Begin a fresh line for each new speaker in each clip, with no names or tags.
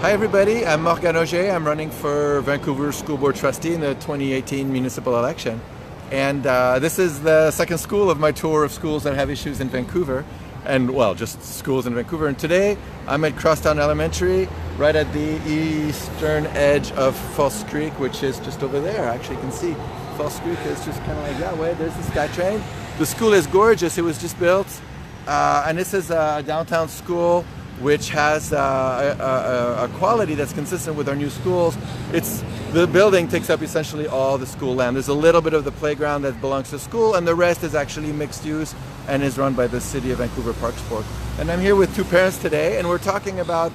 Hi everybody, I'm Morgan Auger. I'm running for Vancouver School Board Trustee in the 2018 municipal election. And this is the second school of my tour of schools that have issues in Vancouver. And well, just schools in Vancouver. And today I'm at Crosstown Elementary, right at the eastern edge of False Creek, which is just over there. Actually, you can see False Creek is just kind of like that way. There's the SkyTrain. The school is gorgeous. It was just built. And this is a downtown school which has a quality that's consistent with our new schools. The building takes up essentially all the school land. There's a little bit of the playground that belongs to school, and the rest is actually mixed use and is run by the City of Vancouver Parks Board. And I'm here with two parents today, and we're talking about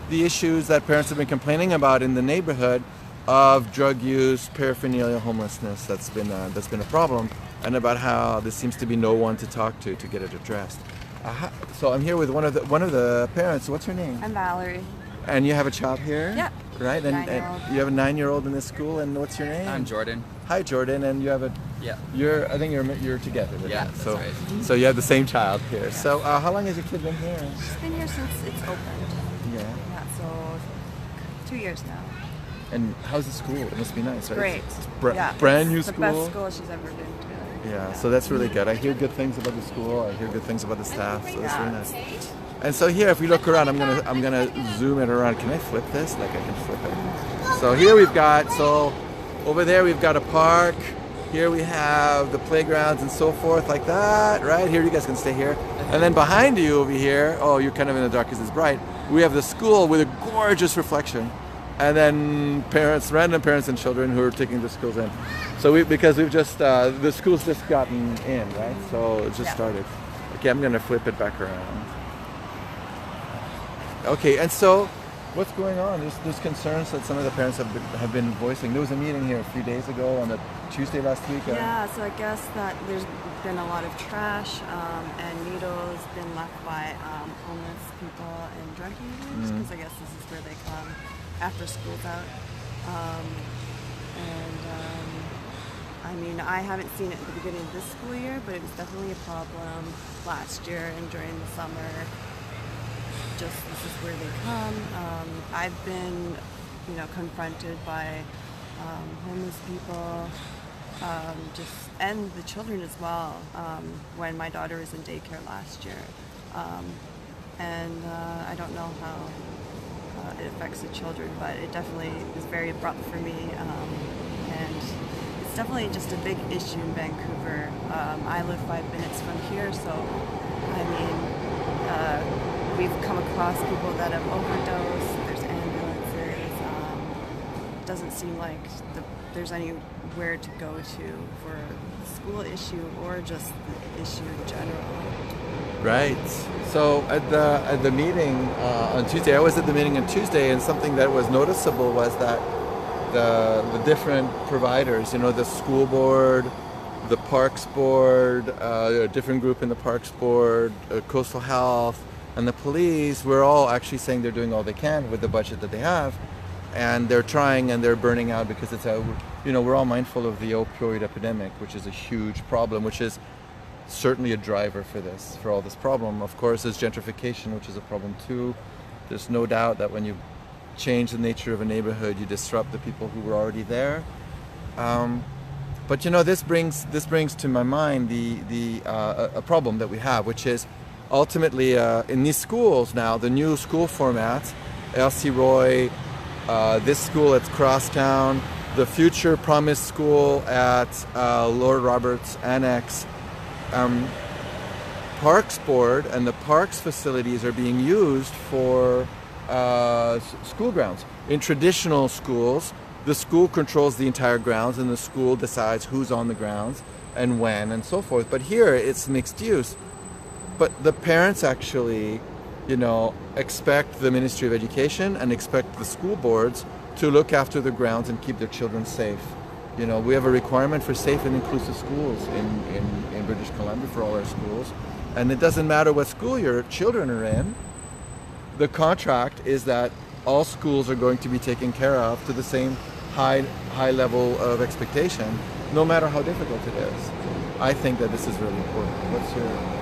the issues that parents have been complaining about in the neighborhood of drug use, paraphernalia, homelessness. That's been a problem, and about how there seems to be no one to talk to get it addressed. So I'm here with one of the parents. What's her name?
I'm Valerie.
And you have a child here?
Yeah.
Right? And you have a 9-year-old in this school, and what's your name?
I'm Jordan.
Hi Jordan, and you have a I think you're together.
Yeah, that's
so,
right.
So you have the same child here. Yeah. So how long has your kid been here?
She's been here since it's opened.
Yeah.
Yeah, so 2 years now.
And how's the school? It must be nice, right?
Great.
It's brand new
it's
school.
The best school she's ever been to.
Yeah, so that's really good. I hear good things about the school. I hear good things about the staff. So that's really nice. And so here, if we look around, I'm gonna zoom it around. Can I flip this? Like I can flip it. So here we've got over there we've got a park. Here we have the playgrounds and so forth, like that. Right here, you guys can stay here. And then behind you over here, oh, you're kind of in the dark because it's bright. We have the school with a gorgeous reflection. And then random parents and children who are taking the schools in. So because we've just, the school's just gotten in, right? So it just started. Okay, I'm gonna flip it back around. Okay, and so what's going on? There's concerns that some of the parents have been voicing. There was a meeting here a few days ago on a Tuesday last week.
Yeah, so I guess that there's been a lot of trash and needles been left by homeless people and drug users, because I guess this is where they come after school's out. I mean, I haven't seen it at the beginning of this school year, but it was definitely a problem last year and during the summer. This is where they come. I've been, confronted by homeless people, and the children as well, when my daughter was in daycare last year. I don't know how it affects the children, but it definitely is very abrupt for me, and it's definitely just a big issue in Vancouver. I live 5 minutes from here, so I mean, we've come across people that have overdosed. There's ambulances. It doesn't seem like there's anywhere to go to for the school issue or just the issue in general.
Right. So at the meeting on Tuesday, I was at the meeting on Tuesday, and something that was noticeable was that the different providers, the school board, the parks board, a different group in the parks board, coastal health, and the police, were all actually saying they're doing all they can with the budget that they have, and they're trying and they're burning out because we're all mindful of the opioid epidemic, which is a huge problem, which is certainly a driver for all this problem. Of course, there's gentrification, which is a problem too. There's no doubt that when you change the nature of a neighborhood, you disrupt the people who were already there. But this brings to my mind a problem that we have, which is ultimately in these schools now, the new school format, Elsie Roy, this school at Crosstown, the future Promise School at Lord Roberts Annex, Parks Board and the parks facilities are being used for school grounds. In traditional schools, the school controls the entire grounds and the school decides who's on the grounds and when and so forth. But here it's mixed use. But the parents actually, expect the Ministry of Education and expect the school boards to look after the grounds and keep their children safe. We have a requirement for safe and inclusive schools in British Columbia for all our schools. And it doesn't matter what school your children are in. The contract is that all schools are going to be taken care of to the same high level of expectation, no matter how difficult it is. I think that this is really important.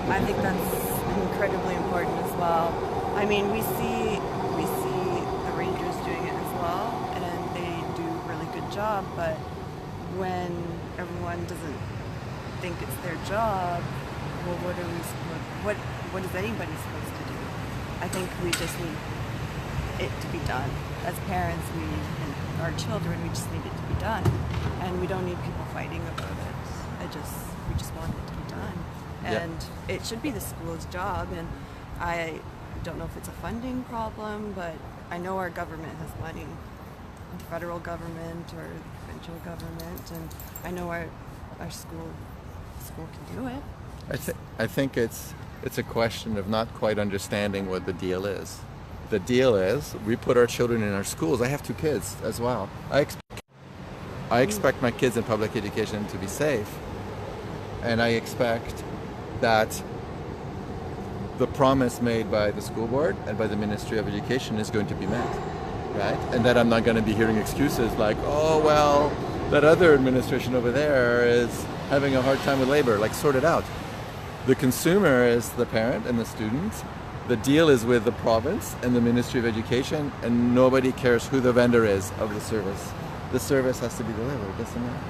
I think that's incredibly important as well. I mean, we see the rangers job, but when everyone doesn't think it's their job, well, what is anybody supposed to do? I think we just need it to be done. As parents, and our children, we just need it to be done, and we don't need people fighting about it. We just want it to be done, and it should be the school's job. And I don't know if it's a funding problem, but I know our government has money, the federal government or the provincial government, and I know our school can do it.
I think it's a question of not quite understanding what the deal is. The deal is we put our children in our schools. I have 2 kids as well. I expect my kids in public education to be safe, and I expect that the promise made by the school board and by the Ministry of Education is going to be met, right? And that I'm not going to be hearing excuses like, oh, well, that other administration over there is having a hard time with labor, like sort it out. The consumer is the parent and the student. The deal is with the province and the Ministry of Education, and nobody cares who the vendor is of the service. The service has to be delivered, doesn't it?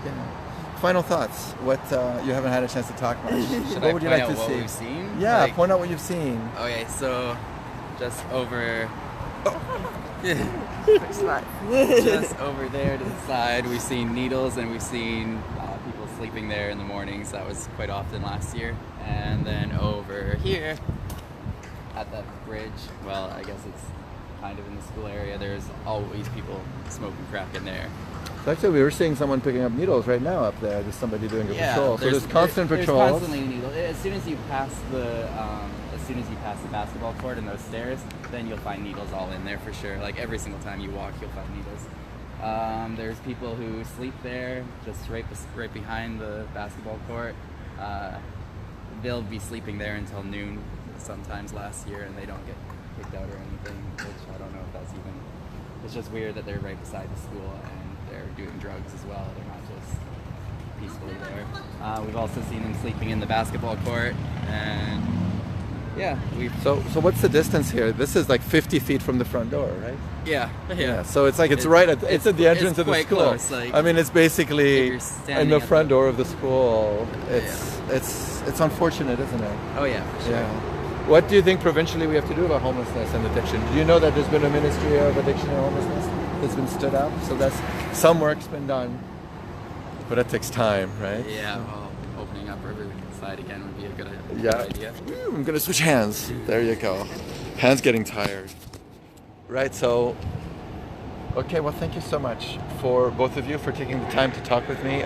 Yeah. Final thoughts. What you haven't had a chance to talk much.
What
would you like to
what
see?
We've seen?
Yeah, point out what you've seen.
Okay, so just over. Just over there to the side, we've seen needles, and we've seen people sleeping there in the mornings. That was quite often last year. And then over here at that bridge, well, I guess it's kind of in the school area, there's always people smoking crack in there.
So actually, we were seeing someone picking up needles right now up there. There's somebody doing a patrol. So there's constant patrols.
There's constantly needles. As soon as you pass the basketball court and those stairs, then you'll find needles all in there for sure. Like every single time you walk, you'll find needles. There's people who sleep there, just right behind the basketball court. They'll be sleeping there until noon, sometimes last year, and they don't get kicked out or anything. Which I don't know if that's even. It's just weird that they're right beside the school and they're doing drugs as well. They're not just peacefully there. We've also seen them sleeping in the basketball court, and
So what's the distance here? This is like 50 feet from the front door, right?
Yeah.
So it's like it's at the entrance of the school.
Close, like,
I mean, it's basically in the front door of the school. It's unfortunate, isn't it?
Oh yeah, for sure.
Yeah. What do you think provincially we have to do about homelessness and addiction? Do you know that there's been a Ministry of Addiction and Homelessness that's been stood up? So that's some work's been done, but it takes time, right?
Yeah. Well, opening up Riverside again would be a good idea.
Ooh, I'm gonna switch hands. There you go. Hands getting tired. Right. So. Okay. Well, thank you so much for both of you for taking the time to talk with me.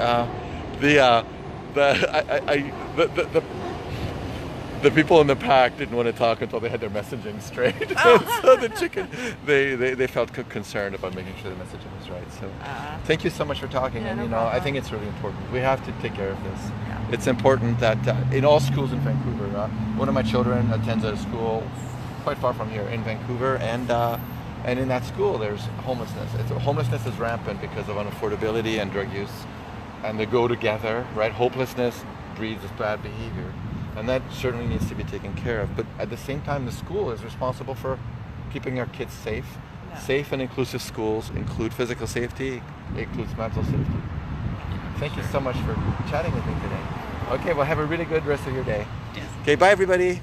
The people in the pack didn't want to talk until they had their messaging straight. So the chicken, they felt concerned about making sure the messaging was right. So thank you so much for talking.
Yeah,
and
no
I
problem.
think it's really important. We have to take care of this.
Yeah.
It's important that in all schools in Vancouver, one of my children attends a school quite far from here in Vancouver, and in that school there's homelessness. Homelessness is rampant because of unaffordability and drug use, and they go together, right? Hopelessness breeds this bad behavior. And that certainly needs to be taken care of. But at the same time, the school is responsible for keeping our kids safe.
Yeah.
Safe and inclusive schools include physical safety, includes mental safety. Thank you so much for chatting with me today. Okay, well, have a really good rest of your day.
Yes.
Okay, bye everybody.